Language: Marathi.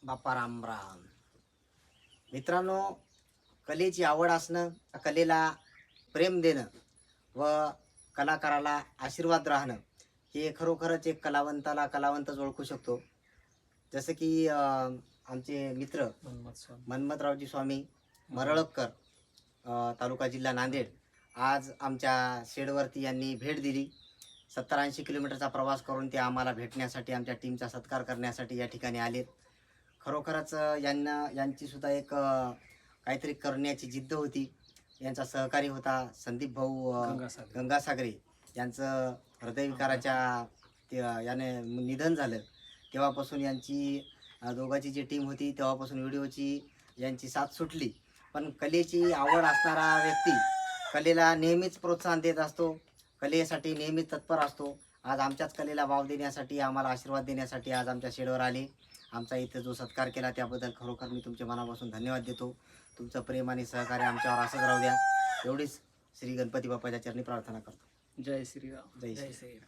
बाप्पा राम राम. मित्रांनो, कलेची आवड असणं, कलेला प्रेम देणं व कलाकाराला आशीर्वाद राहणं हे खरोखरच एक कलावंतच ओळखू शकतो. जसं की आमचे मित्र मनमथरावजी स्वामी मरळककर, तालुका जिल्हा नांदेड, आज आमच्या शेडवरती यांनी भेट दिली. 70-80 किलोमीटरचा प्रवास करून ते आम्हाला भेटण्यासाठी, आमच्या टीमचा सत्कार करण्यासाठी या ठिकाणी आलेत. खरोखरच यांची सुद्धा एक काहीतरी करण्याची जिद्द होती. यांचा सहकारी होता संदीप भाऊ गंगासागरे. यांचं हृदयविकाराच्या याने निधन झालं. तेव्हापासून यांची दोघांची जी टीम होती तेव्हापासून व्हिडिओची यांची साथ सुटली. पण कलेची आवड असणारा व्यक्ती कलेला नेहमीच प्रोत्साहन देत असतो, कलेसाठी नेहमीच तत्पर असतो. आज आमच्याच कलेला वाव देण्यासाठी, आम्हाला आशीर्वाद देण्यासाठी आज आमच्या शेडवर आले. आमचा इथे जो सत्कार केला त्याबद्दल खरोखर मी तुमच्या मनापासून धन्यवाद देतो. तुमचं प्रेम आणि सहकार्य आमच्यावर असंच राहू द्या, एवढीच श्री गणपती बाप्पाच्या चरणी प्रार्थना करतो. जय श्रीराम. जय श्री.